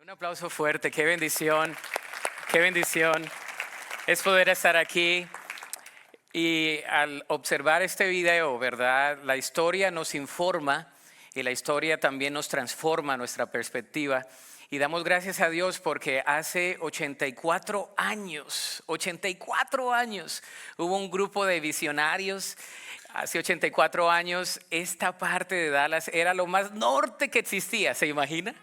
Un aplauso fuerte, qué bendición es poder estar aquí y al observar este video, ¿verdad? La historia nos informa y la historia también nos transforma nuestra perspectiva y damos gracias a Dios porque hace 84 años hubo un grupo de visionarios. Hace 84 años esta parte de Dallas era lo más norte que existía, ¿se imagina?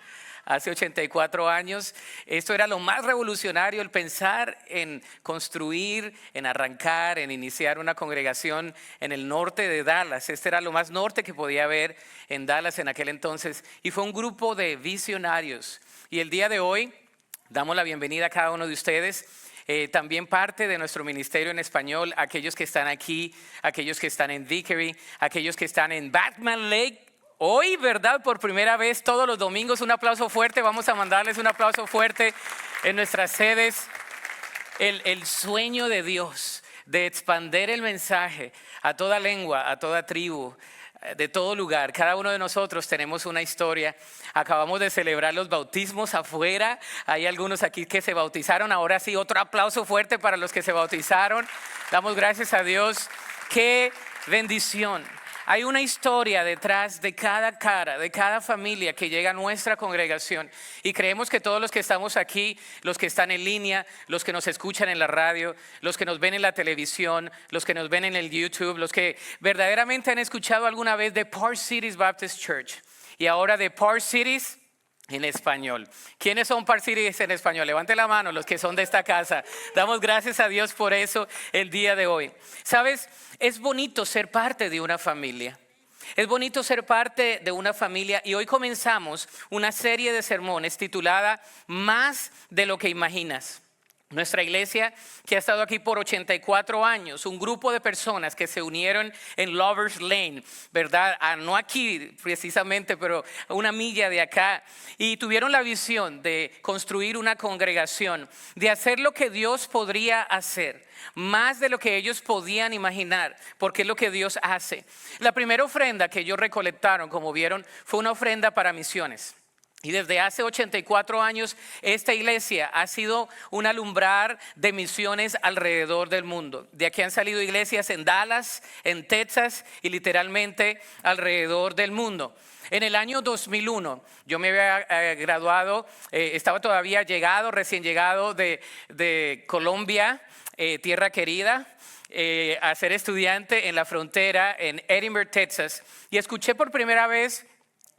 Hace 84 años, esto era lo más revolucionario, el pensar en construir, en arrancar, en iniciar una congregación en el norte de Dallas. Este era lo más norte que podía haber en Dallas en aquel entonces. Y fue un grupo de visionarios. Y el día de hoy damos la bienvenida a cada uno de ustedes. También parte de nuestro ministerio en español, aquellos que están aquí, aquellos que están en Vickery, aquellos que están en Backman Lake. Hoy, ¿verdad? Por primera vez todos los domingos, un aplauso fuerte, vamos a mandarles un aplauso fuerte en nuestras sedes. El sueño de Dios de expandir el mensaje a toda lengua, a toda tribu, de todo lugar. Cada uno de nosotros tenemos una historia. Acabamos de celebrar los bautismos afuera. Hay algunos aquí que se bautizaron. Ahora sí, otro aplauso fuerte para los que se bautizaron. Damos gracias a Dios. ¡Qué bendición! Hay una historia detrás de cada cara, de cada familia que llega a nuestra congregación. Y creemos que todos los que estamos aquí, los que están en línea, los que nos escuchan en la radio, los que nos ven en la televisión, los que nos ven en el YouTube, los que verdaderamente han escuchado alguna vez de Park Cities Baptist Church y ahora de Park Cities en español. ¿Quiénes son Park Cities en español? Levante la mano los que son de esta casa. Damos gracias a Dios por eso el día de hoy. ¿Sabes? Es bonito ser parte de una familia. Es bonito ser parte de una familia y hoy comenzamos una serie de sermones titulada Más de lo que imaginas. Nuestra iglesia que ha estado aquí por 84 años, un grupo de personas que se unieron en Lovers Lane, ¿verdad? No aquí precisamente, pero a una milla de acá. Y tuvieron la visión de construir una congregación, de hacer lo que Dios podría hacer, más de lo que ellos podían imaginar, porque es lo que Dios hace. La primera ofrenda que ellos recolectaron, como vieron, fue una ofrenda para misiones. Y desde hace 84 años esta iglesia ha sido un alumbrar de misiones alrededor del mundo. De aquí han salido iglesias en Dallas, en Texas y literalmente alrededor del mundo. En el año 2001 yo me había graduado, estaba todavía recién llegado de Colombia, tierra querida. A ser estudiante en la frontera en Edinburgh, Texas. Y escuché por primera vez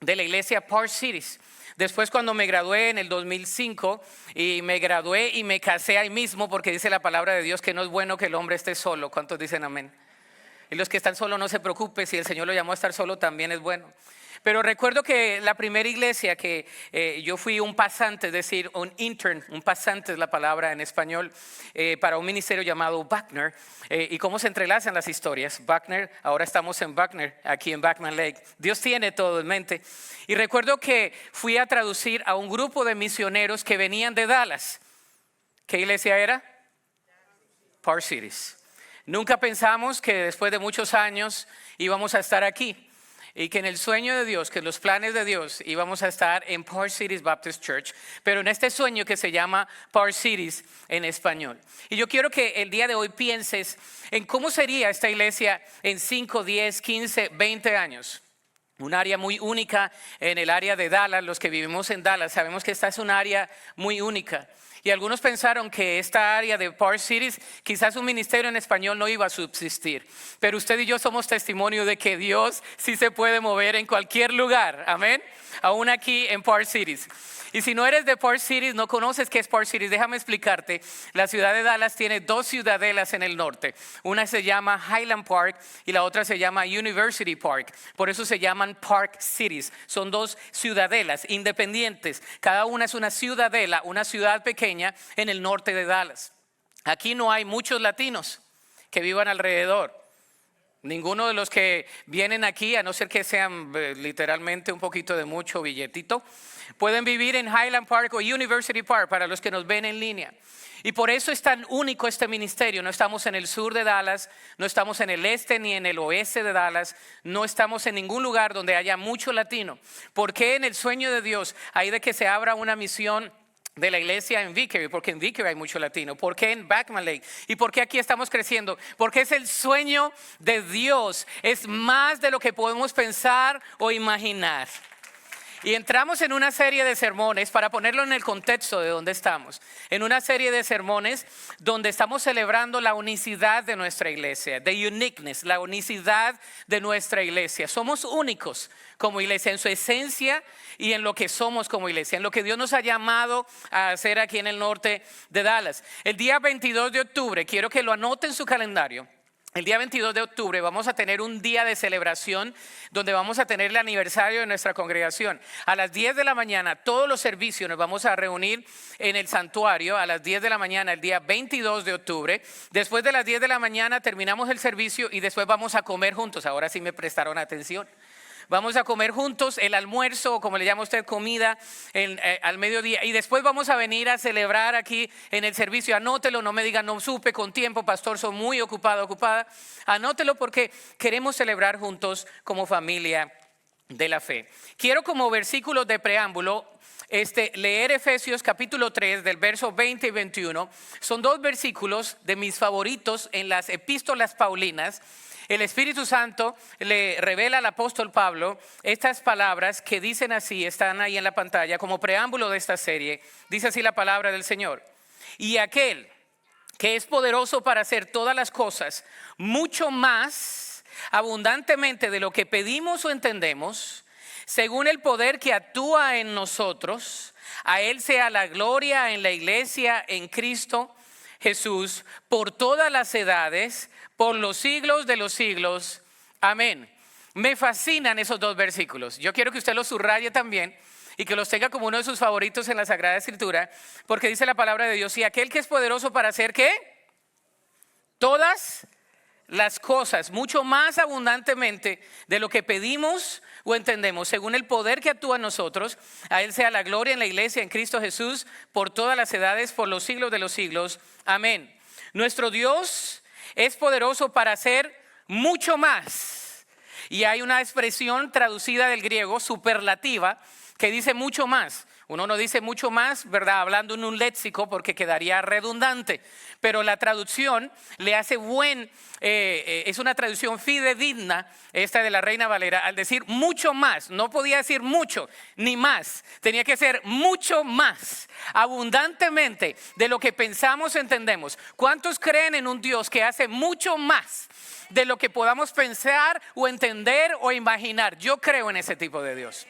de la iglesia Park Cities. Después cuando me gradué en el 2005 y me gradué y me casé ahí mismo porque dice la palabra de Dios que no es bueno que el hombre esté solo. ¿Cuántos dicen amén? Y los que están solos no se preocupen, si el Señor lo llamó a estar solo también es bueno. Pero recuerdo que la primera iglesia que yo fui un pasante, es decir, un intern, un pasante es la palabra en español, para un ministerio llamado Buckner. Y cómo se entrelazan las historias. Buckner, ahora estamos en Buckner, aquí en Backman Lake. Dios tiene todo en mente. Y recuerdo que fui a traducir a un grupo de misioneros que venían de Dallas. ¿Qué iglesia era? Park Cities. Nunca pensamos que después de muchos años íbamos a estar aquí. Y que en el sueño de Dios, que en los planes de Dios íbamos a estar en Park Cities Baptist Church, pero en este sueño que se llama Park Cities en español. Y yo quiero que el día de hoy pienses en cómo sería esta iglesia en 5, 10, 15, 20 años. Un área muy única en el área de Dallas. Los que vivimos en Dallas sabemos que esta es un área muy única. Y algunos pensaron que esta área de Park Cities, quizás un ministerio en español no iba a subsistir. Pero usted y yo somos testimonio de que Dios sí se puede mover en cualquier lugar. Amén. Aún aquí en Park Cities. Y si no eres de Park Cities, no conoces qué es Park Cities, déjame explicarte. La ciudad de Dallas tiene dos ciudadelas en el norte. Una se llama Highland Park y la otra se llama University Park. Por eso se llaman Park Cities. Son dos ciudadelas independientes. Cada una es una ciudadela, una ciudad pequeña en el norte de Dallas. Aquí no hay muchos latinos que vivan alrededor. Ninguno de los que vienen aquí, a no ser que sean literalmente un poquito de mucho billetito, pueden vivir en Highland Park o University Park para los que nos ven en línea. Y por eso es tan único este ministerio. No estamos en el sur de Dallas, no estamos en el este ni en el oeste de Dallas, no estamos en ningún lugar donde haya mucho latino. ¿Por qué en el sueño de Dios hay de que se abra una misión de la iglesia en Vickery? Porque en Vickery hay mucho latino. ¿Por qué en Backman Lake? ¿Y por qué aquí estamos creciendo? Porque es el sueño de Dios. Es más de lo que podemos pensar o imaginar. Y entramos en una serie de sermones, para ponerlo en el contexto de donde estamos, en una serie de sermones donde estamos celebrando la unicidad de nuestra iglesia, the uniqueness, la unicidad de nuestra iglesia. Somos únicos como iglesia en su esencia y en lo que somos como iglesia, en lo que Dios nos ha llamado a hacer aquí en el norte de Dallas. El día 22 de octubre, quiero que lo anoten en su calendario. El día 22 de octubre vamos a tener un día de celebración donde vamos a tener el aniversario de nuestra congregación. A las 10 de la mañana, todos los servicios nos vamos a reunir en el santuario a las 10 de la mañana el día 22 de octubre. Después de las 10 de la mañana terminamos el servicio y después vamos a comer juntos. Ahora sí me prestaron atención. Vamos a comer juntos el almuerzo, o como le llama usted, comida al mediodía. Y después vamos a venir a celebrar aquí en el servicio. Anótelo, no me digan, no supe con tiempo, pastor, soy muy ocupada. Anótelo porque queremos celebrar juntos como familia de la fe. Quiero como versículos de preámbulo leer Efesios capítulo 3 del verso 20 y 21. Son dos versículos de mis favoritos en las epístolas paulinas. El Espíritu Santo le revela al apóstol Pablo estas palabras que dicen así, están ahí en la pantalla como preámbulo de esta serie. Dice así la palabra del Señor: y aquel que es poderoso para hacer todas las cosas mucho más abundantemente de lo que pedimos o entendemos, según el poder que actúa en nosotros, a Él sea la gloria en la iglesia en Cristo Jesús por todas las edades, por los siglos de los siglos. Amén. Me fascinan esos dos versículos. Yo quiero que usted los subraye también y que los tenga como uno de sus favoritos en la Sagrada Escritura, porque dice la palabra de Dios: y aquel que es poderoso para hacer ¿qué? Todas las cosas, mucho más abundantemente de lo que pedimos o entendemos, según el poder que actúa en nosotros, a Él sea la gloria en la iglesia en Cristo Jesús por todas las edades, por los siglos de los siglos. Amén. Nuestro Dios es poderoso para hacer mucho más. Y hay una expresión traducida del griego, superlativa, que dice mucho más. Uno no dice mucho más, ¿verdad? Hablando en un léxico, porque quedaría redundante. Pero la traducción le hace es una traducción fidedigna, esta de la Reina Valera, al decir mucho más. No podía decir mucho ni más, tenía que ser mucho más, abundantemente de lo que pensamos, entendemos. ¿Cuántos creen en un Dios que hace mucho más de lo que podamos pensar o entender o imaginar? Yo creo en ese tipo de Dios.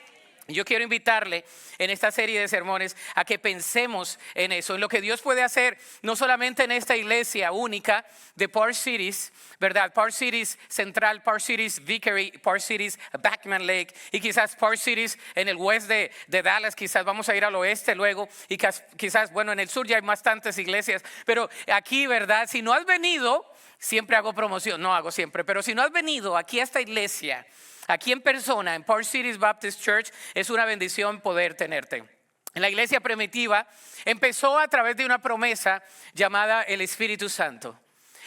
Yo quiero invitarle en esta serie de sermones a que pensemos en eso, en lo que Dios puede hacer, no solamente en esta iglesia única de Park Cities, ¿verdad? Park Cities Central, Park Cities Vickery, Park Cities Backman Lake, y quizás Park Cities en el west de Dallas. Quizás vamos a ir al oeste luego, y quizás, bueno, en el sur ya hay bastantes iglesias, pero aquí, ¿verdad? Si no has venido, siempre hago promoción, no hago siempre, pero si no has venido aquí a esta iglesia, aquí en persona, en Park Cities Baptist Church, es una bendición poder tenerte. La iglesia primitiva empezó a través de una promesa llamada el Espíritu Santo.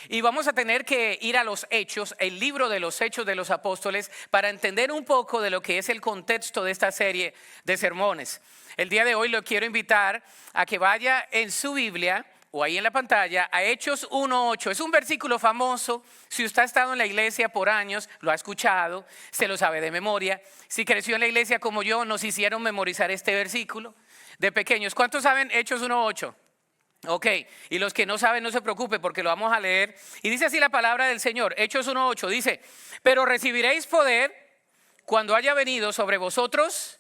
Y vamos a tener que ir a los Hechos, el libro de los Hechos de los Apóstoles, para entender un poco de lo que es el contexto de esta serie de sermones. El día de hoy lo quiero invitar a que vaya en su Biblia, o ahí en la pantalla, a Hechos 1:8. Es un versículo famoso. Si usted ha estado en la iglesia por años, lo ha escuchado, se lo sabe de memoria. Si creció en la iglesia como yo, nos hicieron memorizar este versículo de pequeños. ¿Cuántos saben Hechos 1:8? Ok, y los que no saben, no se preocupe, porque lo vamos a leer. Y dice así la palabra del Señor. Hechos 1:8 dice: pero recibiréis poder cuando haya venido sobre vosotros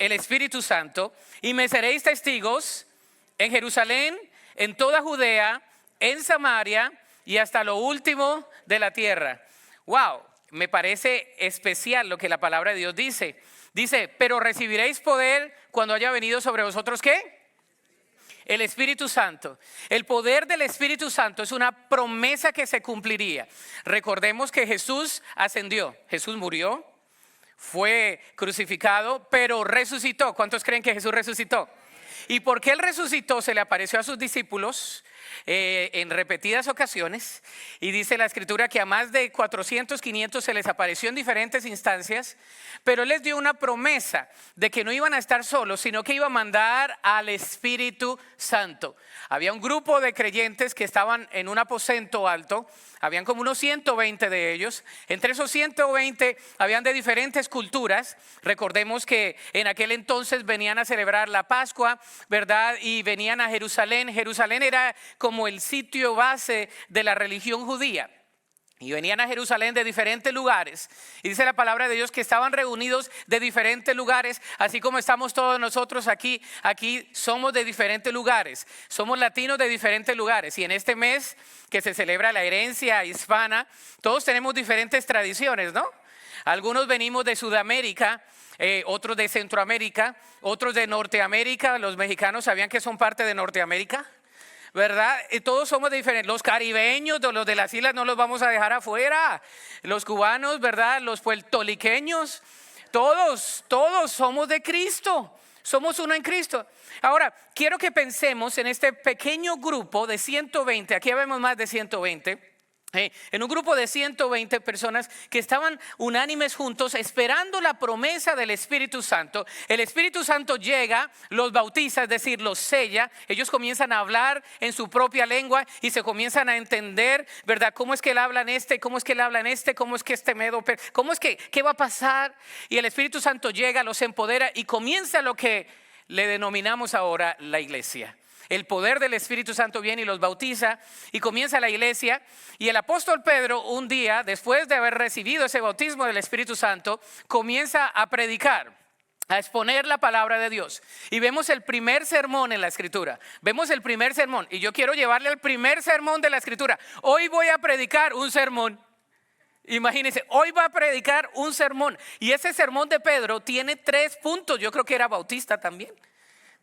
el Espíritu Santo, y me seréis testigos en Jerusalén, en toda Judea, en Samaria y hasta lo último de la tierra. Wow, me parece especial lo que la palabra de Dios dice. Dice: pero recibiréis poder cuando haya venido sobre vosotros ¿qué? el Espíritu Santo. El poder del Espíritu Santo es una promesa que se cumpliría. Recordemos que Jesús ascendió, Jesús murió, fue crucificado, pero resucitó. ¿Cuántos creen que Jesús resucitó? Y porque Él resucitó, se le apareció a sus discípulos en repetidas ocasiones, y dice la escritura que a más de 400, 500 se les apareció en diferentes instancias, pero Él les dio una promesa de que no iban a estar solos, sino que iba a mandar al Espíritu Santo. Había un grupo de creyentes que estaban en un aposento alto, habían como unos 120 de ellos. Entre esos 120 habían de diferentes culturas. Recordemos que en aquel entonces venían a celebrar la Pascua, ¿verdad? Y venían a Jerusalén. Jerusalén era como el sitio base de la religión judía. Y venían a Jerusalén de diferentes lugares. Y dice la palabra de Dios que estaban reunidos de diferentes lugares, así como estamos todos nosotros aquí. Aquí somos de diferentes lugares. Somos latinos de diferentes lugares. Y en este mes que se celebra la herencia hispana, todos tenemos diferentes tradiciones, ¿no? Algunos venimos de Sudamérica, otros de Centroamérica, otros de Norteamérica. Los mexicanos sabían que son parte de Norteamérica, ¿verdad? Y todos somos diferentes. Los caribeños, los de las islas no los vamos a dejar afuera. Los cubanos, ¿verdad? Los puertorriqueños, todos somos de Cristo. Somos uno en Cristo. Ahora, quiero que pensemos en este pequeño grupo de 120. Aquí vemos más de 120. En un grupo de 120 personas que estaban unánimes juntos esperando la promesa del Espíritu Santo. El Espíritu Santo llega, los bautiza, es decir, los sella. Ellos comienzan a hablar en su propia lengua y se comienzan a entender, ¿verdad? ¿Cómo es que él habla en este? ¿Cómo es que él habla en este? ¿Cómo es que este medo? ¿Cómo es que qué va a pasar? Y el Espíritu Santo llega, los empodera y comienza lo que le denominamos ahora la iglesia. El poder del Espíritu Santo viene y los bautiza y comienza la iglesia. Y el apóstol Pedro, un día después de haber recibido ese bautismo del Espíritu Santo, comienza a predicar, a exponer la palabra de Dios. Y vemos el primer sermón en la escritura. Vemos el primer sermón. Y yo quiero llevarle al primer sermón de la escritura. Hoy voy a predicar un sermón. Imagínense, hoy va a predicar un sermón. Y ese sermón de Pedro tiene 3 puntos. Yo creo que era bautista también.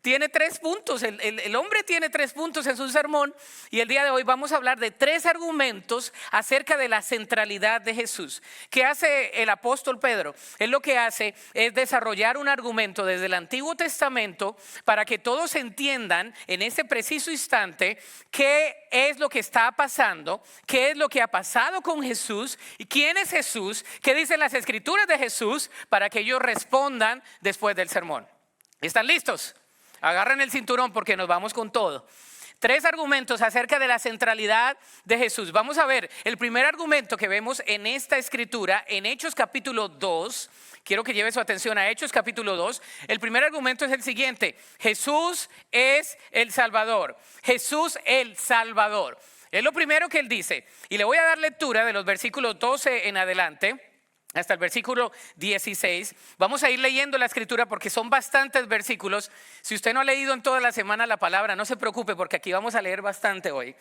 Tiene 3 puntos, el hombre tiene 3 puntos en su sermón. Y el día de hoy vamos a hablar de 3 argumentos acerca de la centralidad de Jesús. ¿Qué hace el apóstol Pedro? Él lo que hace es desarrollar un argumento desde el Antiguo Testamento para que todos entiendan en ese preciso instante qué es lo que está pasando, qué es lo que ha pasado con Jesús y quién es Jesús, qué dicen las escrituras de Jesús, para que ellos respondan después del sermón. ¿Están listos? Agarren el cinturón porque nos vamos con todo. 3 argumentos acerca de la centralidad de Jesús. Vamos a ver el primer argumento que vemos en esta escritura, en Hechos capítulo 2. Quiero que lleve su atención a Hechos capítulo 2. El primer argumento es el siguiente: Jesús es el Salvador. Jesús el Salvador. Es lo primero que él dice. Y le voy a dar lectura de los versículos 12 en adelante hasta el versículo 16. Vamos a ir leyendo la escritura porque son bastantes versículos. Si usted no ha leído en toda la semana la palabra, no se preocupe porque aquí vamos a leer bastante hoy.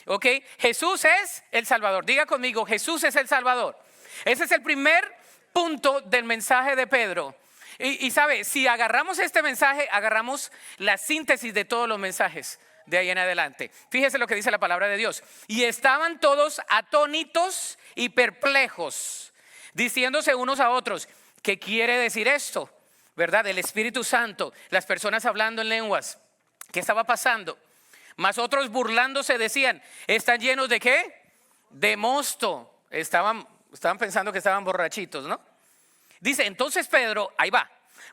¿Ok? Jesús es el Salvador. Diga conmigo, Jesús es el Salvador. Ese es el primer punto del mensaje de Pedro. Y sabe, si agarramos este mensaje, agarramos la síntesis de todos los mensajes de ahí en adelante. Fíjese lo que dice la palabra de Dios. Y estaban todos atónitos y perplejos, diciéndose unos a otros, ¿qué quiere decir esto? ¿Verdad? El Espíritu Santo, las personas hablando en lenguas. ¿Qué estaba pasando? Mas otros burlándose decían, ¿están llenos de qué? De mosto. Estaban pensando que estaban borrachitos, ¿no? Dice, entonces Pedro, ahí va,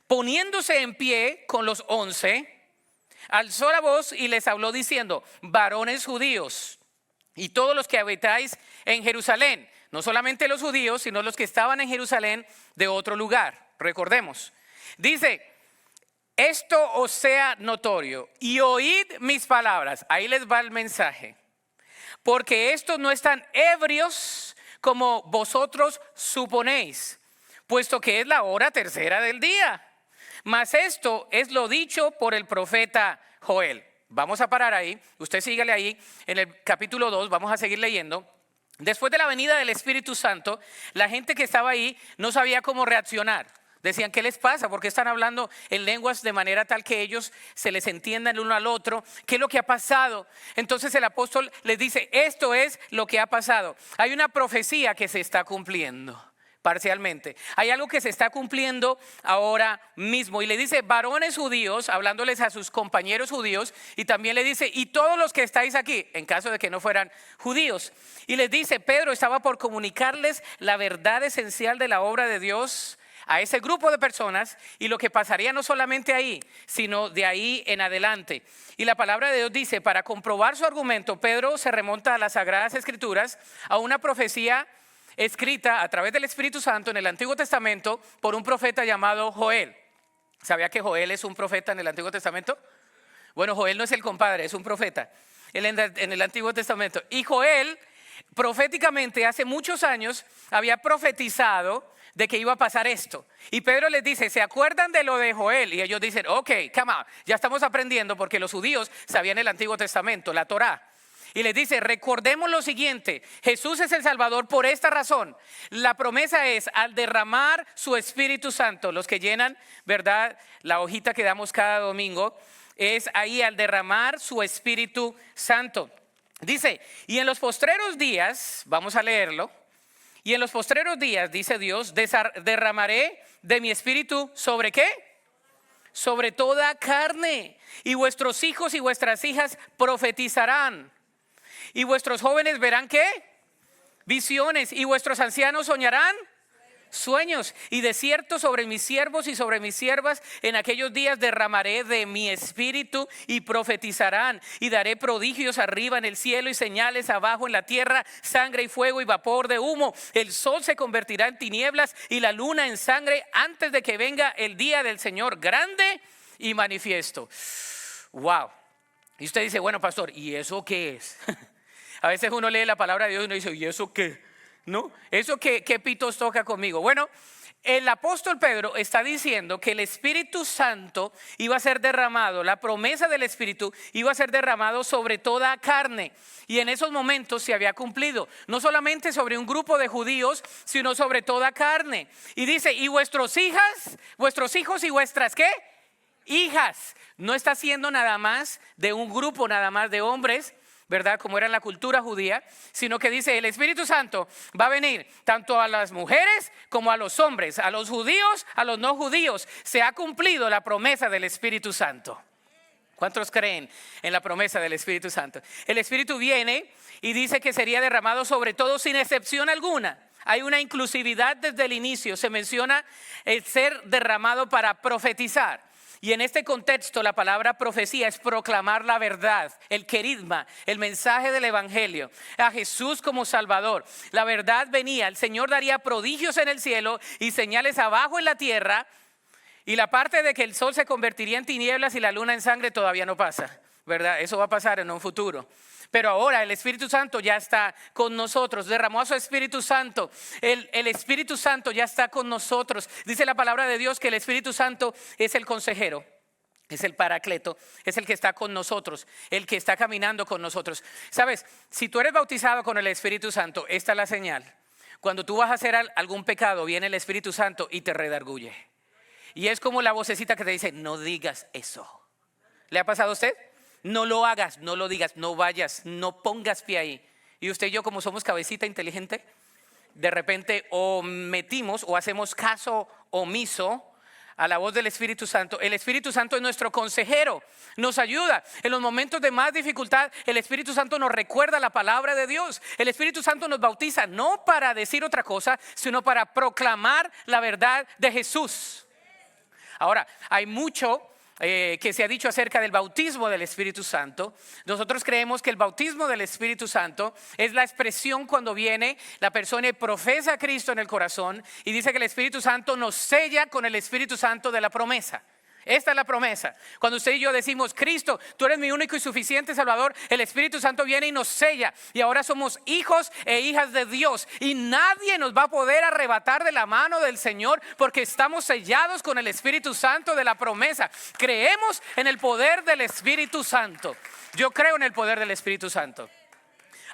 poniéndose en pie con los 11, alzó la voz y les habló diciendo, varones judíos y todos los que habitáis en Jerusalén, no solamente los judíos, sino los que estaban en Jerusalén de otro lugar. Recordemos. Dice, esto os sea notorio y oíd mis palabras. Ahí les va el mensaje. Porque estos no están ebrios como vosotros suponéis, puesto que es la hora tercera del día. Mas esto es lo dicho por el profeta Joel. Vamos a parar ahí. Usted sígale ahí en el capítulo 2. Vamos a seguir leyendo. Después de la venida del Espíritu Santo, la gente que estaba ahí no sabía cómo reaccionar. Decían, ¿qué les pasa? ¿Por qué están hablando en lenguas de manera tal que ellos se les entiendan el uno al otro? ¿Qué es lo que ha pasado? Entonces el apóstol les dice, esto es lo que ha pasado. Hay una profecía que se está cumpliendo parcialmente. Hay algo que se está cumpliendo ahora mismo. Y le dice, varones judíos, hablándoles a sus compañeros judíos, y también le dice, y todos los que estáis aquí, en caso de que no fueran judíos. Y les dice, Pedro estaba por comunicarles la verdad esencial de la obra de Dios a ese grupo de personas y lo que pasaría no solamente ahí, sino de ahí en adelante. Y la palabra de Dios dice, para comprobar su argumento, Pedro se remonta a las Sagradas Escrituras, a una profecía escrita a través del Espíritu Santo en el Antiguo Testamento por un profeta llamado Joel. ¿Sabía que Joel es un profeta en el Antiguo Testamento? Bueno, Joel no es el compadre, es un profeta en el Antiguo Testamento. Y Joel proféticamente hace muchos años había profetizado de que iba a pasar esto. Y Pedro les dice, ¿se acuerdan de lo de Joel? Y ellos dicen, ok, come on, ya estamos aprendiendo porque los judíos sabían el Antiguo Testamento, la Torá. Y les dice, recordemos lo siguiente, Jesús es el Salvador por esta razón. La promesa es al derramar su Espíritu Santo, los que llenan, ¿verdad? La hojita que damos cada domingo, es ahí al derramar su Espíritu Santo. Dice, y en los postreros días, vamos a leerlo, y en los postreros días, dice Dios, derramaré de mi Espíritu, ¿sobre qué? Sobre toda carne, y vuestros hijos y vuestras hijas profetizarán. Y vuestros jóvenes verán ¿qué? Visiones. Y vuestros ancianos soñarán sueños. Y de cierto sobre mis siervos y sobre mis siervas en aquellos días derramaré de mi espíritu y profetizarán. Y daré prodigios arriba en el cielo y señales abajo en la tierra, sangre y fuego y vapor de humo. El sol se convertirá en tinieblas y la luna en sangre antes de que venga el día del Señor grande y manifiesto. Wow. Y usted dice, bueno, pastor, ¿y eso qué es? A veces uno lee la palabra de Dios y uno dice, ¿y eso qué? ¿No? ¿Eso qué pitos toca conmigo? Bueno, el apóstol Pedro está diciendo que el Espíritu Santo iba a ser derramado, la promesa del Espíritu iba a ser derramado sobre toda carne. Y en esos momentos se había cumplido, no solamente sobre un grupo de judíos, sino sobre toda carne. Y dice, y vuestros hijos y vuestras ¿qué? Hijas. No está haciendo nada más de un grupo, nada más de hombres, ¿verdad? Como era en la cultura judía, sino que dice el Espíritu Santo va a venir tanto a las mujeres como a los hombres, a los judíos, a los no judíos. Se ha cumplido la promesa del Espíritu Santo. ¿Cuántos creen en la promesa del Espíritu Santo? El Espíritu viene y dice que sería derramado sobre todo sin excepción alguna. Hay una inclusividad desde el inicio. Se menciona el ser derramado para profetizar. Y en este contexto la palabra profecía es proclamar la verdad, el querigma, el mensaje del evangelio, a Jesús como Salvador. La verdad venía, el Señor daría prodigios en el cielo y señales abajo en la tierra. Y la parte de que el sol se convertiría en tinieblas y la luna en sangre todavía no pasa, ¿verdad? Eso va a pasar en un futuro. Pero ahora el Espíritu Santo ya está con nosotros, derramó a su Espíritu Santo, el Espíritu Santo ya está con nosotros. Dice la palabra de Dios que el Espíritu Santo es el consejero, es el paracleto, es el que está con nosotros, el que está caminando con nosotros. Sabes, si tú eres bautizado con el Espíritu Santo, esta es la señal. Cuando tú vas a hacer algún pecado, viene el Espíritu Santo y te redarguye. Y es como la vocecita que te dice, no digas eso. ¿Le ha pasado a usted? No lo hagas, no lo digas, no vayas, no pongas pie ahí. Y usted y yo, como somos cabecita inteligente, de repente o metimos o hacemos caso omiso a la voz del Espíritu Santo. El Espíritu Santo es nuestro consejero, nos ayuda. En los momentos de más dificultad, el Espíritu Santo nos recuerda la palabra de Dios. El Espíritu Santo nos bautiza no para decir otra cosa, sino para proclamar la verdad de Jesús. Ahora, hay mucho que se ha dicho acerca del bautismo del Espíritu Santo. Nosotros creemos que el bautismo del Espíritu Santo es la expresión cuando viene la persona y profesa a Cristo en el corazón y dice que el Espíritu Santo nos sella con el Espíritu Santo de la promesa. Esta es la promesa. Cuando usted y yo decimos, Cristo, tú eres mi único y suficiente Salvador, el Espíritu Santo viene y nos sella. Y ahora somos hijos e hijas de Dios. Y nadie nos va a poder arrebatar de la mano del Señor porque estamos sellados con el Espíritu Santo de la promesa. Creemos en el poder del Espíritu Santo. Yo creo en el poder del Espíritu Santo.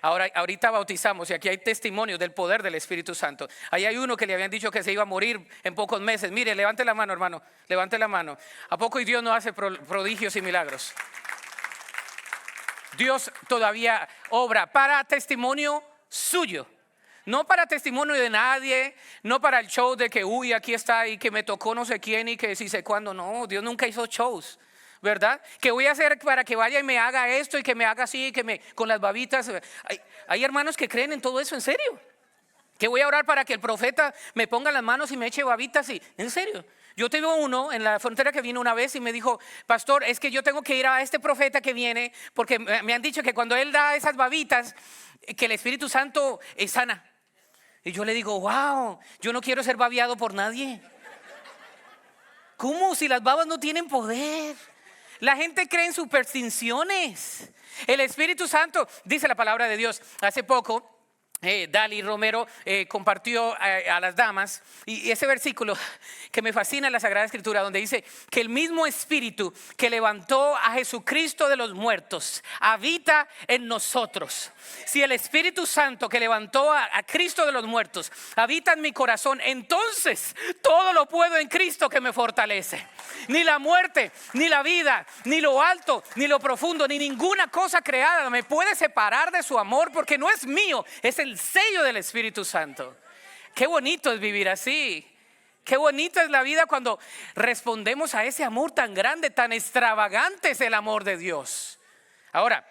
Ahorita bautizamos y aquí hay testimonios del poder del Espíritu Santo. Ahí hay uno que le habían dicho que se iba a morir en pocos meses. Mire, levante la mano, hermano, levante la mano. ¿A poco y Dios no hace prodigios y milagros? Dios todavía obra para testimonio suyo. No para testimonio de nadie, no para el show de que, uy, aquí está y que me tocó no sé quién y que si sé cuándo. No, Dios nunca hizo shows, ¿verdad? Que voy a hacer para que vaya y me haga esto y que me haga así, con las babitas. Hay hermanos que creen en todo eso, en serio. Que voy a orar para que el profeta me ponga las manos y me eche babitas, y en serio. Yo tuve uno en la frontera que vino una vez y me dijo, pastor, es que yo tengo que ir a este profeta que viene porque me han dicho que cuando él da esas babitas, que el Espíritu Santo sana. Y yo le digo, wow, yo no quiero ser babiado por nadie. ¿Cómo? Si las babas no tienen poder. La gente cree en supersticiones. El Espíritu Santo, dice la palabra de Dios. Hace poco Dali Romero compartió a las damas y ese versículo que me fascina en la Sagrada Escritura, donde dice que el mismo Espíritu que levantó a Jesucristo de los muertos habita en nosotros. Si el Espíritu Santo que levantó a Cristo de los muertos habita en mi corazón, entonces todo lo puedo en Cristo que me fortalece. Ni la muerte, ni la vida, ni lo alto, ni lo profundo, ni ninguna cosa creada me puede separar de su amor, porque no es mío, es el sello del Espíritu Santo. Qué bonito es vivir así. Qué bonita es la vida cuando respondemos a ese amor tan grande, tan extravagante es el amor de Dios. Ahora,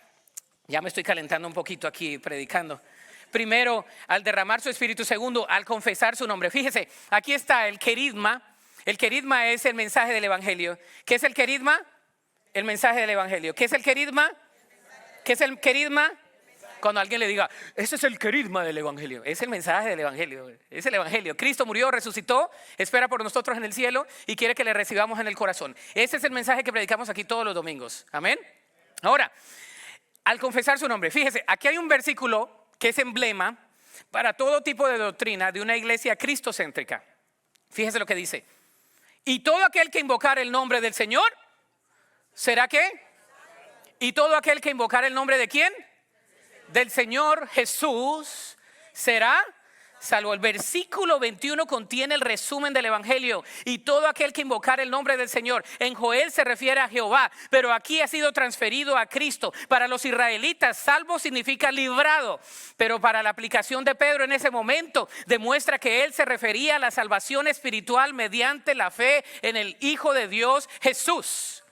ya me estoy calentando un poquito aquí predicando. Primero, al derramar su Espíritu. Segundo, al confesar su nombre. Fíjese, aquí está el querigma. El querigma es el mensaje del Evangelio. ¿Qué es el querigma? El mensaje del Evangelio. ¿Qué es el querigma? ¿Qué es el querigma? Cuando alguien le diga, ese es el querigma del Evangelio, es el mensaje del Evangelio, es el Evangelio. Cristo murió, resucitó, espera por nosotros en el cielo y quiere que le recibamos en el corazón. Ese es el mensaje que predicamos aquí todos los domingos. Amén. Ahora, al confesar su nombre, fíjese, aquí hay un versículo que es emblema para todo tipo de doctrina de una iglesia cristocéntrica. Fíjese lo que dice. Y todo aquel que invocar el nombre del Señor, ¿será qué? Y todo aquel que invocar el nombre de ¿quién? Del Señor Jesús será salvo. El versículo 21 contiene el resumen del Evangelio. Y todo aquel que invocar el nombre del Señor, en Joel se refiere a Jehová, pero aquí ha sido transferido a Cristo. Para los israelitas, salvo significa librado, pero para la aplicación de Pedro en ese momento demuestra que él se refería a la salvación espiritual mediante la fe en el Hijo de Dios, Jesús.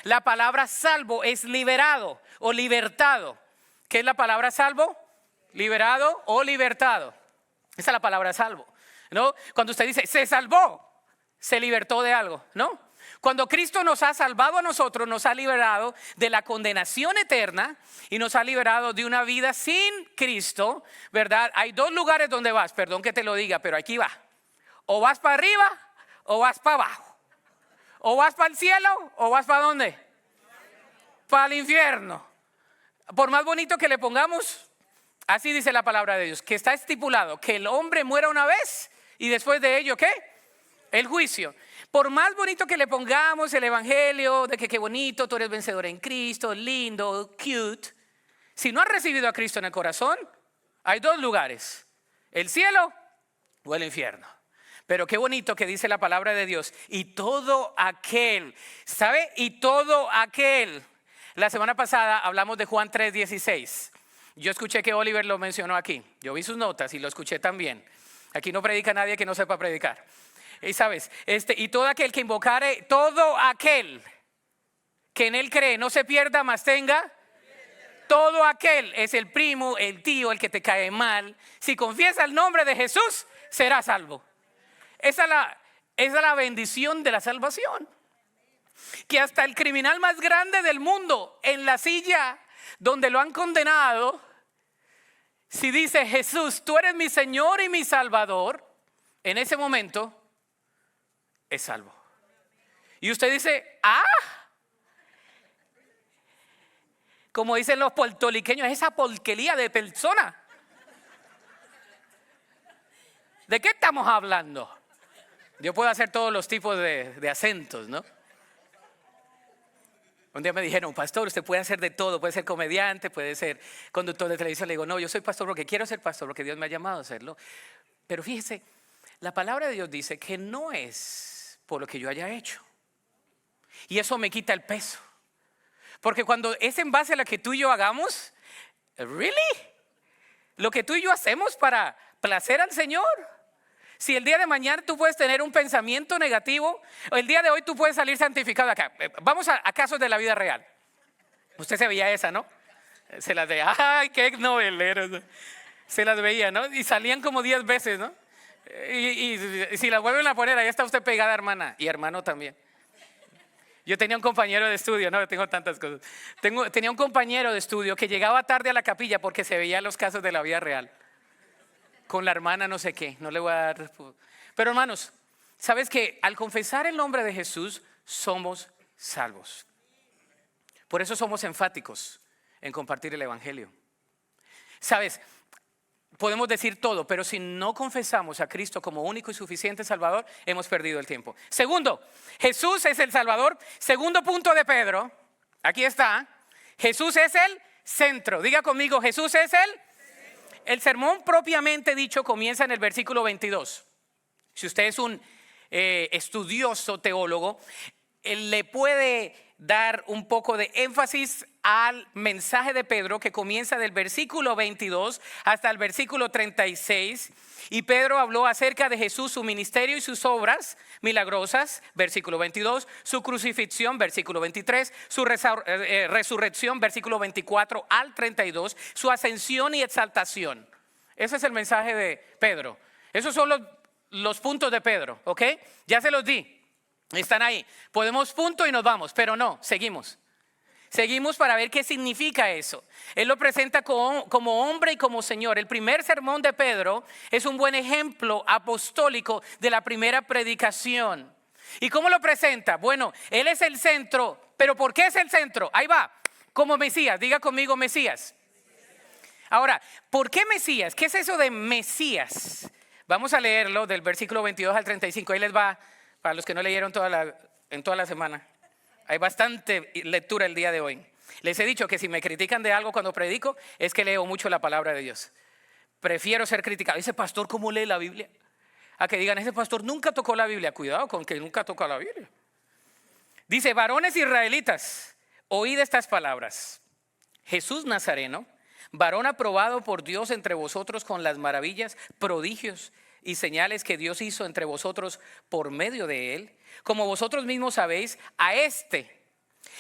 La palabra salvo es liberado o libertado. ¿Qué es la palabra salvo? Liberado o libertado. Esa es la palabra salvo, ¿no? Cuando usted dice se salvó, se libertó de algo, ¿no? Cuando Cristo nos ha salvado a nosotros, nos ha liberado de la condenación eterna y nos ha liberado de una vida sin Cristo, ¿verdad? Hay dos lugares donde vas, perdón que te lo diga, pero aquí va. O vas para arriba o vas para abajo. O vas para el cielo o vas para ¿dónde? Para el infierno. Por más bonito que le pongamos, así dice la palabra de Dios, que está estipulado que el hombre muera una vez y después de ello, ¿qué? El juicio. Por más bonito que le pongamos el Evangelio, de que qué bonito, tú eres vencedor en Cristo, lindo, cute. Si no has recibido a Cristo en el corazón, hay dos lugares, el cielo o el infierno. Pero qué bonito que dice la palabra de Dios. Y todo aquel, ¿sabe? Y todo aquel. La semana pasada hablamos de Juan 3:16. Yo escuché que Oliver lo mencionó aquí. Yo vi sus notas y lo escuché también. Aquí no predica nadie que no sepa predicar. Y sabes, y todo aquel que invocare, todo aquel que en él cree, no se pierda, mas tenga. Todo aquel es el primo, el tío, el que te cae mal. Si confiesa el nombre de Jesús, será salvo. Esa es la bendición de la salvación. Que hasta el criminal más grande del mundo, en la silla donde lo han condenado, si dice Jesús, tú eres mi Señor y mi Salvador, en ese momento es salvo. Y usted dice, como dicen los puertorriqueños, esa porquería de persona. ¿De qué estamos hablando? Yo puedo hacer todos los tipos de acentos, ¿no? Un día me dijeron, pastor, usted puede hacer de todo, puede ser comediante, puede ser conductor de televisión. Le digo, no, yo soy pastor porque quiero ser pastor, porque Dios me ha llamado a hacerlo. Pero fíjese, la palabra de Dios dice que no es por lo que yo haya hecho. Y eso me quita el peso. Porque cuando es en base a lo que tú y yo hagamos, ¿really? Lo que tú y yo hacemos para placer al Señor. Si el día de mañana tú puedes tener un pensamiento negativo, o el día de hoy tú puedes salir santificado acá. Vamos a casos de la vida real. Usted se veía esa, ¿no? Se las veía, ¡ay, qué noveleros! Se las veía, ¿no? Y salían como 10 veces, ¿no? Y si las vuelven a poner, ahí está usted pegada, hermana, y hermano también. Yo tenía un compañero de estudio, no, tengo tantas cosas. Tenía un compañero de estudio que llegaba tarde a la capilla porque se veía los casos de la vida real. Con la hermana no sé qué, no le voy a dar. Pero hermanos, ¿sabes que al confesar el nombre de Jesús somos salvos? Por eso somos enfáticos en compartir el evangelio. ¿Sabes? Podemos decir todo, pero si no confesamos a Cristo como único y suficiente Salvador, hemos perdido el tiempo. Segundo, Jesús es el Salvador. Segundo punto de Pedro, aquí está. Jesús es el centro. Diga conmigo, Jesús es el sermón propiamente dicho comienza en el versículo 22. Si usted es un estudioso teólogo, él le puede dar un poco de énfasis al mensaje de Pedro que comienza del versículo 22 hasta el versículo 36. Y Pedro habló acerca de Jesús, su ministerio y sus obras milagrosas, versículo 22, su crucifixión, versículo 23, su resurrección, versículo 24 al 32, su ascensión y exaltación. Ese es el mensaje de Pedro. Esos son los puntos de Pedro, ¿ok? Ya se los di. Están ahí. Podemos punto y nos vamos, pero no, seguimos. Seguimos para ver qué significa eso. Él lo presenta como hombre y como Señor. El primer sermón de Pedro es un buen ejemplo apostólico de la primera predicación. ¿Y cómo lo presenta? Bueno, Él es el centro, pero ¿por qué es el centro? Ahí va, como Mesías, diga conmigo Mesías. Ahora, ¿por qué Mesías? ¿Qué es eso de Mesías? Vamos a leerlo del versículo 22 al 35, ahí les va. Para los que no leyeron en toda la semana, hay bastante lectura el día de hoy. Les he dicho que si me critican de algo cuando predico, es que leo mucho la palabra de Dios. Prefiero ser criticado. Ese pastor, ¿cómo lee la Biblia? A que digan, ese pastor nunca tocó la Biblia. Cuidado con que nunca tocó la Biblia. Dice, varones israelitas, oíd estas palabras. Jesús Nazareno, varón aprobado por Dios entre vosotros con las maravillas, prodigios y señales que Dios hizo entre vosotros por medio de él, como vosotros mismos sabéis, a este,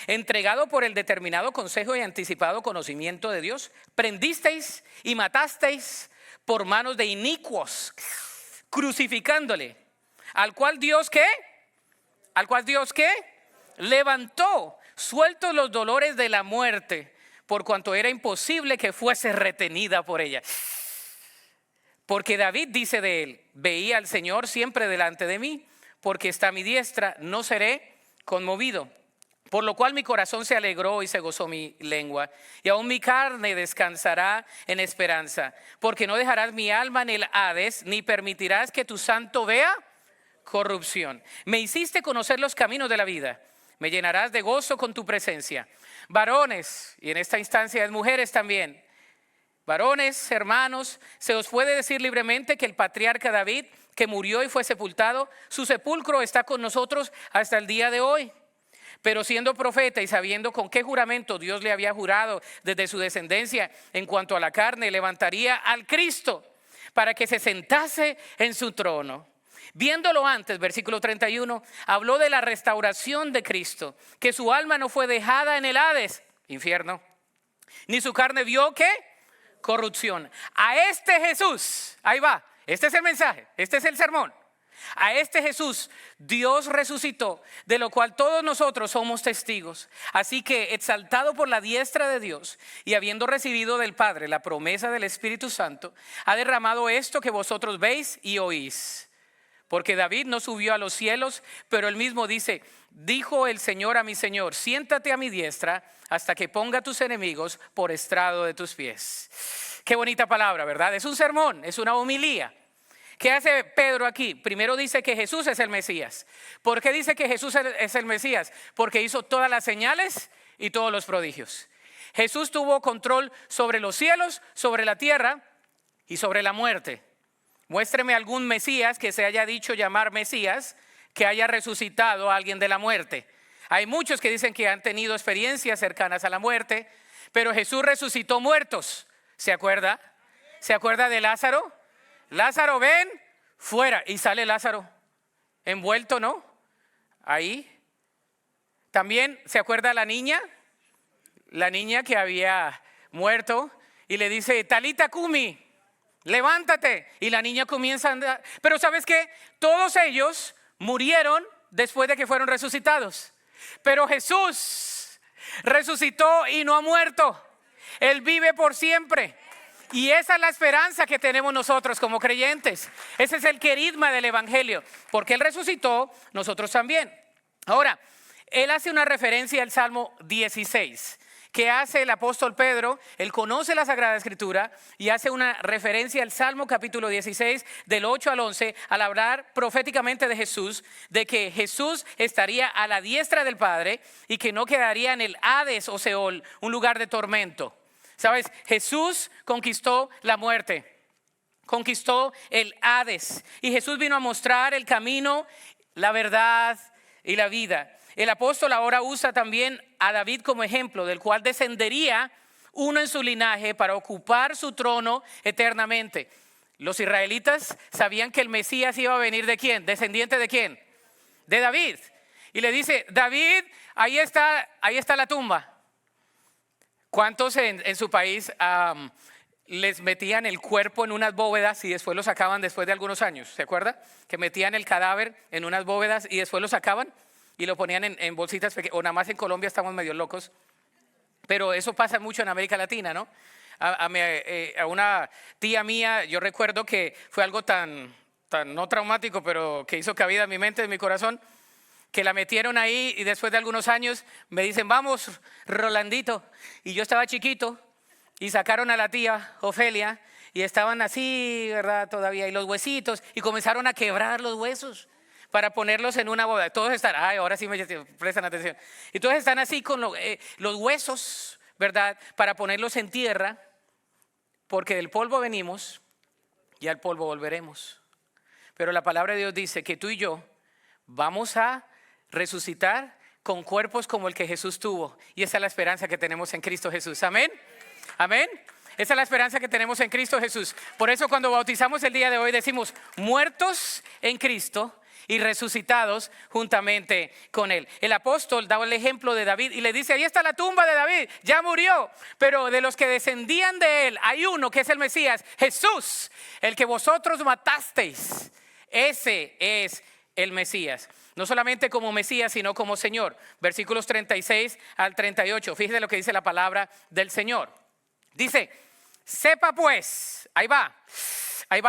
entregado por el determinado consejo y anticipado conocimiento de Dios, prendisteis y matasteis por manos de inicuos, crucificándole, al cual Dios ¿qué? Levantó, sueltos los dolores de la muerte, por cuanto era imposible que fuese retenida por ella. Porque David dice de él, veía al Señor siempre delante de mí, porque está a mi diestra, no seré conmovido. Por lo cual mi corazón se alegró y se gozó mi lengua, y aún mi carne descansará en esperanza, porque no dejarás mi alma en el Hades, ni permitirás que tu santo vea corrupción. Me hiciste conocer los caminos de la vida, me llenarás de gozo con tu presencia. Varones, y en esta instancia es mujeres también, varones, hermanos, se os puede decir libremente que el patriarca David, que murió y fue sepultado, su sepulcro está con nosotros hasta el día de hoy. Pero siendo profeta y sabiendo con qué juramento Dios le había jurado desde su descendencia en cuanto a la carne, levantaría al Cristo para que se sentase en su trono. Viéndolo antes, versículo 31, habló de la restauración de Cristo, que su alma no fue dejada en el Hades, infierno, ni su carne vio ¿qué? Corrupción. A este Jesús, ahí va, este es el mensaje, este es el sermón. A este Jesús Dios resucitó, de lo cual todos nosotros somos testigos. Así que exaltado por la diestra de Dios y habiendo recibido del Padre la promesa del Espíritu Santo, ha derramado esto que vosotros veis y oís. Porque David no subió a los cielos, pero él mismo dice, dijo el Señor a mi Señor, siéntate a mi diestra hasta que ponga a tus enemigos por estrado de tus pies. Qué bonita palabra, ¿verdad? Es un sermón, es una homilía. ¿Qué hace Pedro aquí? Primero dice que Jesús es el Mesías. ¿Por qué dice que Jesús es el Mesías? Porque hizo todas las señales y todos los prodigios. Jesús tuvo control sobre los cielos, sobre la tierra y sobre la muerte. Muéstreme algún Mesías que se haya dicho llamar Mesías, que haya resucitado a alguien de la muerte. Hay muchos que dicen que han tenido experiencias cercanas a la muerte, pero Jesús resucitó muertos. ¿Se acuerda? ¿Se acuerda de Lázaro? Lázaro, ven, fuera. Y sale Lázaro envuelto, ¿no? Ahí. También, ¿se acuerda la niña? La niña que había muerto y le dice, Talita Cumi, levántate. Y la niña comienza a andar. Pero ¿sabes qué? Todos ellos murieron después de que fueron resucitados. Pero Jesús resucitó y no ha muerto. Él vive por siempre. Y esa es la esperanza que tenemos nosotros como creyentes. Ese es el querigma del evangelio. Porque Él resucitó, nosotros también. Ahora, Él hace una referencia al Salmo 16. ¿Qué hace el apóstol Pedro? Él conoce la Sagrada Escritura y hace una referencia al Salmo capítulo 16 del 8 al 11 al hablar proféticamente de Jesús, de que Jesús estaría a la diestra del Padre y que no quedaría en el Hades o Seol, un lugar de tormento. ¿Sabes? Jesús conquistó la muerte, conquistó el Hades y Jesús vino a mostrar el camino, la verdad y la vida. El apóstol ahora usa también a David como ejemplo, del cual descendería uno en su linaje para ocupar su trono eternamente. Los israelitas sabían que el Mesías iba a venir ¿de quién? ¿Descendiente de quién? De David. Y le dice, David, ahí está la tumba. ¿Cuántos en su país les metían el cuerpo en unas bóvedas y después lo sacaban después de algunos años? ¿Se acuerda? Que metían el cadáver en unas bóvedas y después lo sacaban y lo ponían en bolsitas pequeñas. O nada más en Colombia estamos medio locos. Pero eso pasa mucho en América Latina, ¿no? A una tía mía, yo recuerdo que fue algo tan no traumático, pero que hizo cabida en mi mente, en mi corazón, que la metieron ahí y después de algunos años me dicen, vamos, Rolandito. Y yo estaba chiquito y sacaron a la tía Ofelia y estaban así, ¿verdad? Todavía, y los huesitos, y comenzaron a quebrar los huesos para ponerlos en una bóveda. Todos están, ahora sí me prestan atención. Y todos están así con los huesos, ¿verdad? Para ponerlos en tierra, porque del polvo venimos y al polvo volveremos. Pero la palabra de Dios dice que tú y yo vamos a resucitar con cuerpos como el que Jesús tuvo. Y esa es la esperanza que tenemos en Cristo Jesús. Amén. Amén. Esa es la esperanza que tenemos en Cristo Jesús. Por eso cuando bautizamos el día de hoy decimos muertos en Cristo y resucitados juntamente con Él. El apóstol daba el ejemplo de David y le dice, ahí está la tumba de David, ya murió. Pero de los que descendían de él hay uno que es el Mesías, Jesús, el que vosotros matasteis. Ese es el Mesías. No solamente como Mesías, sino como Señor. Versículos 36 al 38. Fíjese lo que dice la palabra del Señor. Dice, sepa pues, ahí va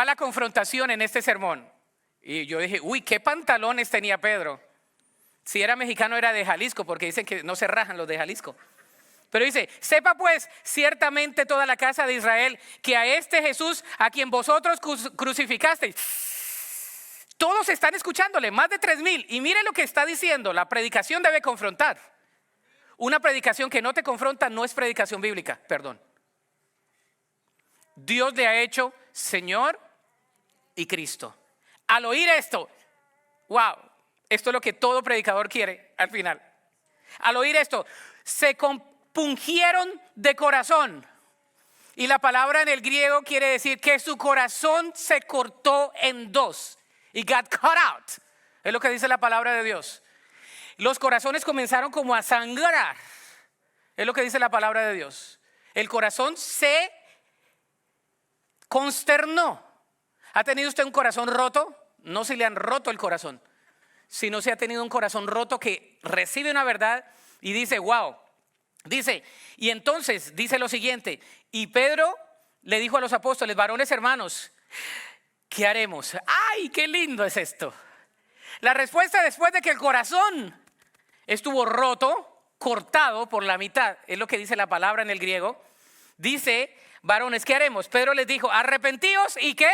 la confrontación en este sermón. Y yo dije, uy, qué pantalones tenía Pedro. Si era mexicano era de Jalisco, porque dicen que no se rajan los de Jalisco. Pero dice, sepa pues ciertamente toda la casa de Israel que a este Jesús a quien vosotros crucificasteis. Todos están escuchándole, más de 3,000. Y mire lo que está diciendo, la predicación debe confrontar. Una predicación que no te confronta no es predicación bíblica, perdón. Dios le ha hecho Señor y Cristo. Al oír esto, wow, esto es lo que todo predicador quiere al final. Al oír esto, se compungieron de corazón. Y la palabra en el griego quiere decir que su corazón se cortó en dos. Y got cut out. Es lo que dice la palabra de Dios. Los corazones comenzaron como a sangrar. Es lo que dice la palabra de Dios. El corazón se consternó. ¿Ha tenido usted un corazón roto? No si le han roto el corazón, sino si ha tenido un corazón roto que recibe una verdad y dice, wow. Dice, y entonces dice lo siguiente, y Pedro le dijo a los apóstoles, varones hermanos, ¿qué haremos? ¡Ay, qué lindo es esto! La respuesta después de que el corazón estuvo roto, cortado por la mitad, es lo que dice la palabra en el griego. Dice, varones, ¿qué haremos? Pedro les dijo, arrepentíos y ¿qué?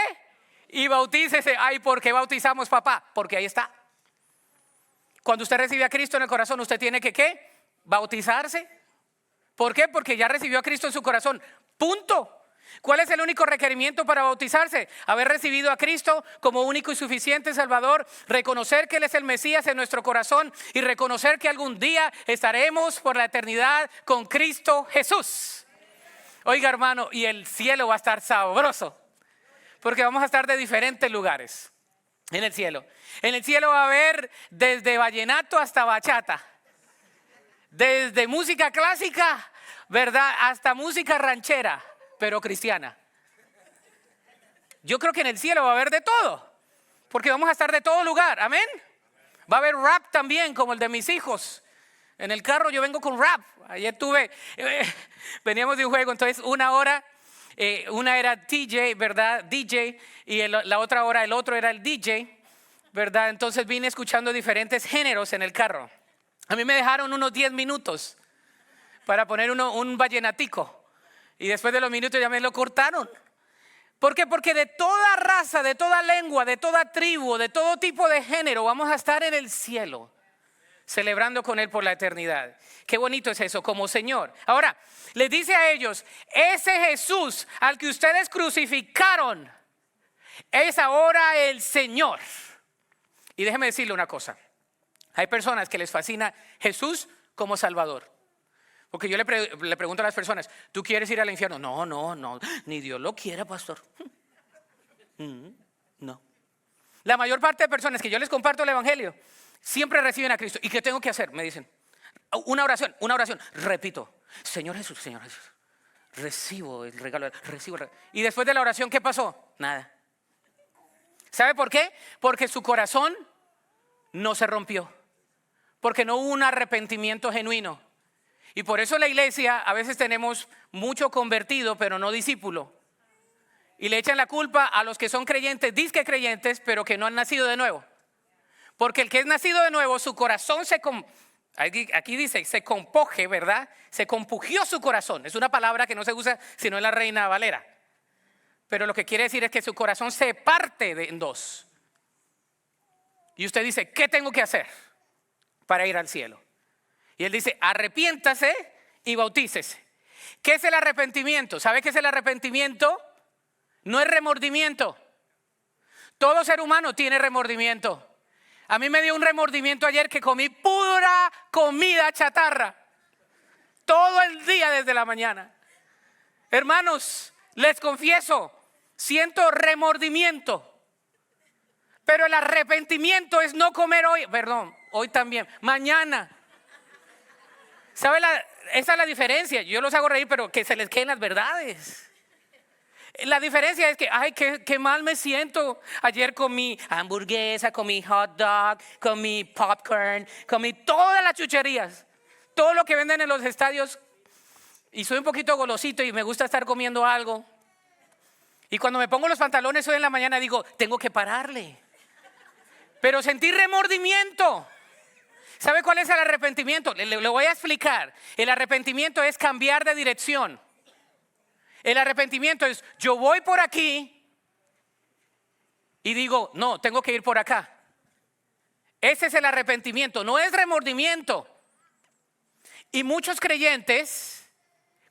y bautícese. Ay, ¿por qué bautizamos, papá? Porque ahí está. Cuando usted recibe a Cristo en el corazón, usted tiene que ¿qué? Bautizarse. ¿Por qué? Porque ya recibió a Cristo en su corazón. Punto. ¿Cuál es el único requerimiento para bautizarse? Haber recibido a Cristo como único y suficiente Salvador, reconocer que Él es el Mesías en nuestro corazón y reconocer que algún día estaremos por la eternidad con Cristo Jesús. Oiga, hermano, y el cielo va a estar sabroso, porque vamos a estar de diferentes lugares en el cielo. En el cielo va a haber desde vallenato hasta bachata, desde música clásica, ¿verdad?, hasta música ranchera, pero cristiana. Yo creo que en el cielo va a haber de todo, porque vamos a estar de todo lugar, amén. Va a haber rap también, como el de mis hijos. En el carro yo vengo con rap. Ayer veníamos de un juego, entonces una hora, una era DJ, ¿verdad? DJ, y la otra hora el otro era el DJ, ¿verdad? Entonces vine escuchando diferentes géneros en el carro. A mí me dejaron unos 10 minutos para poner un vallenatico. Y después de los minutos ya me lo cortaron. ¿Por qué? Porque de toda raza, de toda lengua, de toda tribu, de todo tipo de género, vamos a estar en el cielo, celebrando con Él por la eternidad. Qué bonito es eso, como Señor. Ahora, les dice a ellos, ese Jesús al que ustedes crucificaron, es ahora el Señor. Y déjeme decirle una cosa. Hay personas que les fascina Jesús como Salvador. Porque yo le pregunto a las personas, ¿tú quieres ir al infierno? No, ni Dios lo quiera, pastor. No. La mayor parte de personas que yo les comparto el evangelio siempre reciben a Cristo. ¿Y qué tengo que hacer? Me dicen, una oración. Repito, Señor Jesús, recibo el regalo. Y después de la oración, ¿qué pasó? Nada. ¿Sabe por qué? Porque su corazón no se rompió. Porque no hubo un arrepentimiento genuino. Y por eso en la iglesia a veces tenemos mucho convertido, pero no discípulo. Y le echan la culpa a los que son creyentes, dizque creyentes, pero que no han nacido de nuevo. Porque el que es nacido de nuevo, su corazón aquí dice, se compoje, ¿verdad? Se compugió su corazón. Es una palabra que no se usa sino en la Reina Valera. Pero lo que quiere decir es que su corazón se parte en dos. Y usted dice, ¿qué tengo que hacer para ir al cielo? Y él dice, arrepiéntase y bautícese. ¿Qué es el arrepentimiento? ¿Sabe qué es el arrepentimiento? No es remordimiento. Todo ser humano tiene remordimiento. A mí me dio un remordimiento ayer que comí pura comida chatarra. Todo el día desde la mañana. Hermanos, les confieso, siento remordimiento. Pero el arrepentimiento es no comer hoy. Perdón, hoy también. Mañana. ¿Sabe? Esa es la diferencia. Yo los hago reír, pero que se les queden las verdades. La diferencia es que, ay, qué mal me siento. Ayer comí hamburguesa, comí hot dog, comí popcorn, comí todas las chucherías. Todo lo que venden en los estadios. Y soy un poquito golosito y me gusta estar comiendo algo. Y cuando me pongo los pantalones hoy en la mañana digo, tengo que pararle. Pero sentí remordimiento. ¿Sabe cuál es el arrepentimiento? Le voy a explicar. El arrepentimiento es cambiar de dirección. El arrepentimiento es, yo voy por aquí y digo, no, tengo que ir por acá. Ese es el arrepentimiento, no es remordimiento. Y muchos creyentes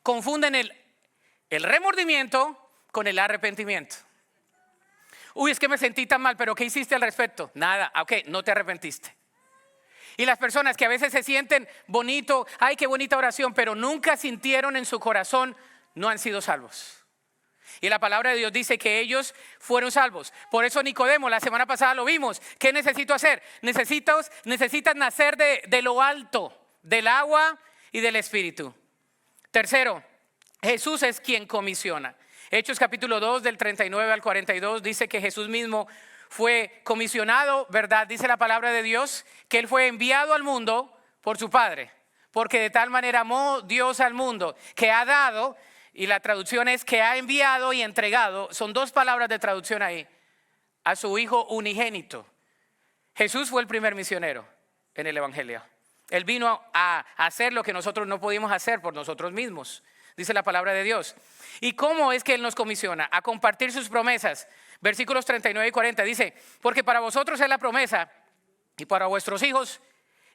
confunden el remordimiento con el arrepentimiento. Uy, es que me sentí tan mal, pero ¿qué hiciste al respecto? Nada, ok, no te arrepentiste. Y las personas que a veces se sienten bonito, ay, qué bonita oración, pero nunca sintieron en su corazón, no han sido salvos. Y la palabra de Dios dice que ellos fueron salvos. Por eso Nicodemo, la semana pasada lo vimos. ¿Qué necesito hacer? Necesitas nacer de lo alto, del agua y del Espíritu. Tercero, Jesús es quien comisiona. Hechos capítulo 2 del 39 al 42 dice que Jesús mismo fue comisionado, ¿verdad? Dice la palabra de Dios que Él fue enviado al mundo por su Padre. Porque de tal manera amó Dios al mundo que ha dado, y la traducción es que ha enviado y entregado, son dos palabras de traducción ahí, a su Hijo unigénito. Jesús fue el primer misionero en el Evangelio. Él vino a hacer lo que nosotros no pudimos hacer por nosotros mismos. dice la palabra de Dios. ¿Y cómo es que Él nos comisiona? A compartir sus promesas. Versículos 39 y 40 dice, porque para vosotros es la promesa, y para vuestros hijos,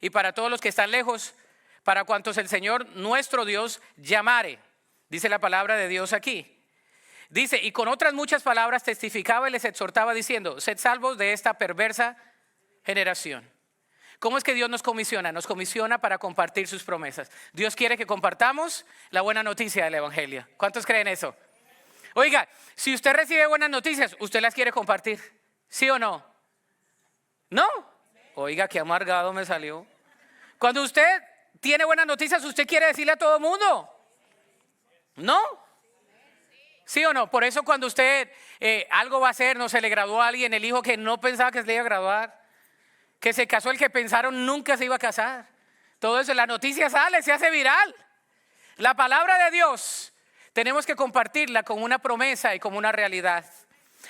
y para todos los que están lejos, para cuantos el Señor nuestro Dios llamare. Dice la palabra de Dios aquí. Dice, y con otras muchas palabras testificaba y les exhortaba diciendo, sed salvos de esta perversa generación. ¿Cómo es que Dios nos comisiona? Nos comisiona para compartir sus promesas. Dios quiere que compartamos la buena noticia del Evangelio. ¿Cuántos creen eso? Oiga, si usted recibe buenas noticias, ¿usted las quiere compartir? ¿Sí o no? ¿No? Oiga, qué amargado me salió. Cuando usted tiene buenas noticias, ¿usted quiere decirle a todo el mundo? ¿No? ¿Sí o no? Por eso cuando usted algo va a hacer, no se le graduó a alguien, el hijo que no pensaba que se le iba a graduar, que se casó el que pensaron nunca se iba a casar. Todo eso, la noticia sale, se hace viral. La palabra de Dios tenemos que compartirla con una promesa y como una realidad.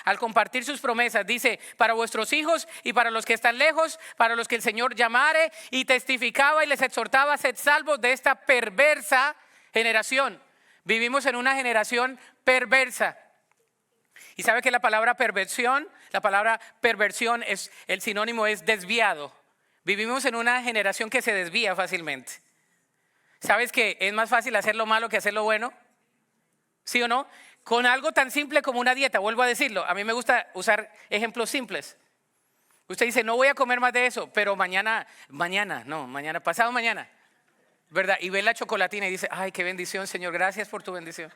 Al compartir sus promesas, dice, para vuestros hijos y para los que están lejos, para los que el Señor llamare, y testificaba y les exhortaba, sed salvos de esta perversa generación. Vivimos en una generación perversa. ¿Y sabe que la palabra perversión es, el sinónimo es desviado? Vivimos en una generación que se desvía fácilmente. ¿Sabes que es más fácil hacer lo malo que hacer lo bueno? ¿Sí o no? Con algo tan simple como una dieta, vuelvo a decirlo. A mí me gusta usar ejemplos simples. Usted dice, no voy a comer más de eso, pero pasado mañana, ¿verdad? Y ve la chocolatina y dice, ay, qué bendición, Señor, gracias por tu bendición.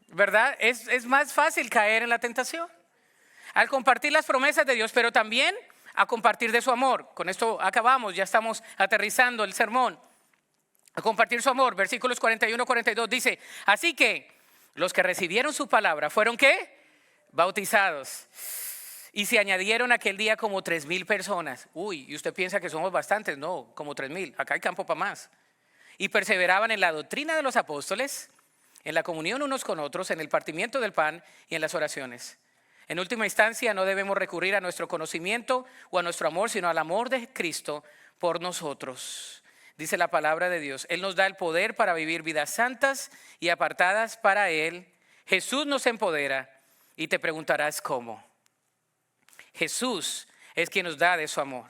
¿Verdad? Es más fácil caer en la tentación. Al compartir las promesas de Dios, pero también a compartir de su amor. Con esto acabamos, ya estamos aterrizando el sermón. A compartir su amor, versículos 41, 42 dice, así que los que recibieron su palabra fueron ¿qué? Bautizados. Y se añadieron aquel día como 3,000 personas. Uy, y usted piensa que somos bastantes, no, como 3,000, acá hay campo para más. Y perseveraban en la doctrina de los apóstoles, en la comunión unos con otros, en el partimiento del pan y en las oraciones. En última instancia, no debemos recurrir a nuestro conocimiento o a nuestro amor, sino al amor de Cristo por nosotros. Dice la palabra de Dios, Él nos da el poder para vivir vidas santas y apartadas para Él. Jesús nos empodera y te preguntarás cómo. Jesús es quien nos da de su amor.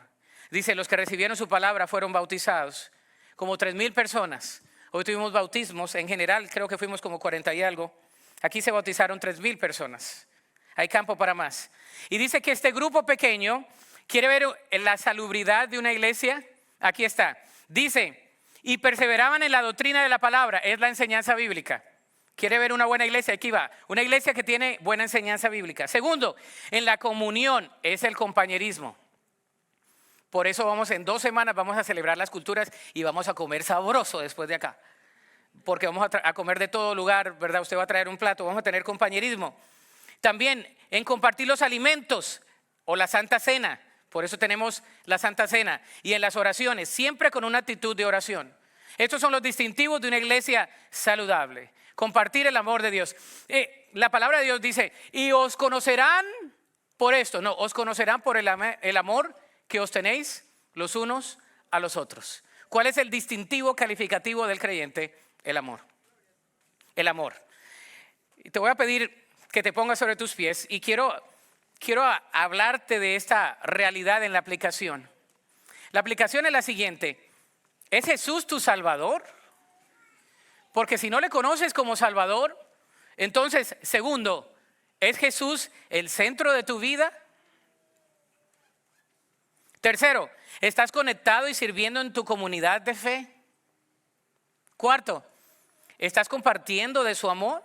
Dice, los que recibieron su palabra fueron bautizados, como 3,000 personas. Hoy tuvimos bautismos, en general creo que fuimos como 40 y algo. Aquí se bautizaron 3,000 personas. Hay campo para más. Y dice que este grupo pequeño quiere ver la salubridad de una iglesia. Aquí está. Dice, y perseveraban en la doctrina de la palabra, es la enseñanza bíblica. Quiere ver una buena iglesia, aquí va. Una iglesia que tiene buena enseñanza bíblica. Segundo, en la comunión es el compañerismo. Por eso en 2 semanas vamos a celebrar las culturas y vamos a comer sabroso después de acá. Porque vamos a comer de todo lugar, ¿verdad? Usted va a traer un plato, vamos a tener compañerismo. También en compartir los alimentos o la Santa Cena. Por eso tenemos la Santa Cena. Y en las oraciones, siempre con una actitud de oración. Estos son los distintivos de una iglesia saludable. Compartir el amor de Dios. La palabra de Dios dice, y os conocerán por esto. No, os conocerán por el amor que os tenéis los unos a los otros. ¿Cuál es el distintivo calificativo del creyente? El amor. El amor. Y te voy a pedir que te pongas sobre tus pies y quiero hablarte de esta realidad en la aplicación. La aplicación es la siguiente. ¿Es Jesús tu Salvador? Porque si no le conoces como Salvador, entonces, segundo, ¿es Jesús el centro de tu vida? Tercero, ¿estás conectado y sirviendo en tu comunidad de fe? Cuarto, ¿estás compartiendo de su amor?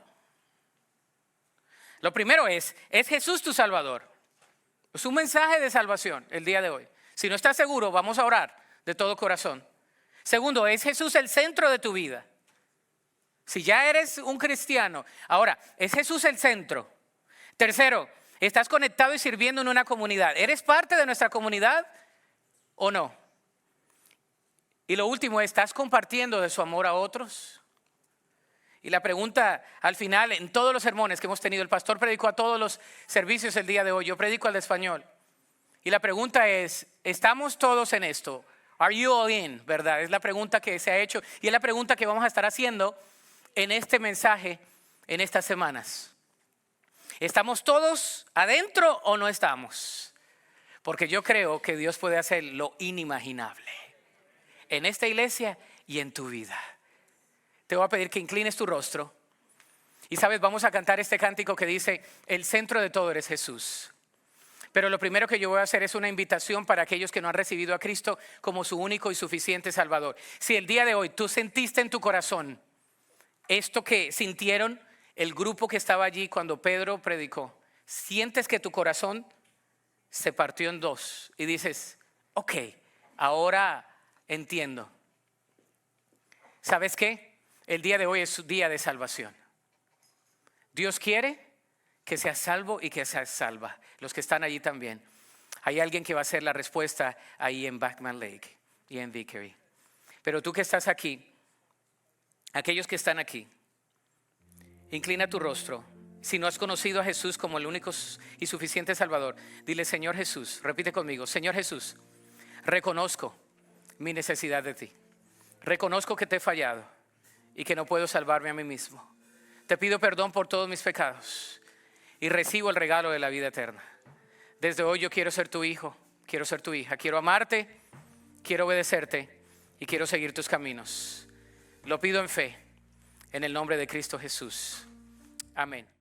Lo primero ¿es Jesús tu Salvador? Es un mensaje de salvación el día de hoy. Si no estás seguro, vamos a orar de todo corazón. Segundo, ¿es Jesús el centro de tu vida? Si ya eres un cristiano, ahora, ¿es Jesús el centro? Tercero, ¿estás conectado y sirviendo en una comunidad? ¿Eres parte de nuestra comunidad o no? Y lo último, ¿estás compartiendo de su amor a otros? Y la pregunta al final, en todos los sermones que hemos tenido, el pastor predicó a todos los servicios el día de hoy, yo predico al de español. Y la pregunta es, ¿estamos todos en esto? Are you all in? ¿Verdad? Es la pregunta que se ha hecho y es la pregunta que vamos a estar haciendo en este mensaje en estas semanas. ¿Estamos todos adentro o no estamos? Porque yo creo que Dios puede hacer lo inimaginable en esta iglesia y en tu vida. Te voy a pedir que inclines tu rostro. Y sabes, vamos a cantar este cántico que dice: el centro de todo eres Jesús. Pero lo primero que yo voy a hacer es una invitación para aquellos que no han recibido a Cristo como su único y suficiente Salvador. Si el día de hoy tú sentiste en tu corazón esto que sintieron el grupo que estaba allí cuando Pedro predicó, sientes que tu corazón se partió en dos y dices: ok, ahora entiendo. ¿Sabes qué? El día de hoy es su día de salvación. Dios quiere que seas salvo y que seas salva. Los que están allí también. Hay alguien que va a hacer la respuesta ahí en Backman Lake y en Vickery. Pero tú que estás aquí, aquellos que están aquí, inclina tu rostro. Si no has conocido a Jesús como el único y suficiente Salvador, dile: Señor Jesús, repite conmigo: Señor Jesús, reconozco mi necesidad de ti. Reconozco que te he fallado y que no puedo salvarme a mí mismo. Te pido perdón por todos mis pecados y recibo el regalo de la vida eterna. Desde hoy yo quiero ser tu hijo, quiero ser tu hija, quiero amarte, quiero obedecerte y quiero seguir tus caminos. Lo pido en fe, en el nombre de Cristo Jesús. Amén.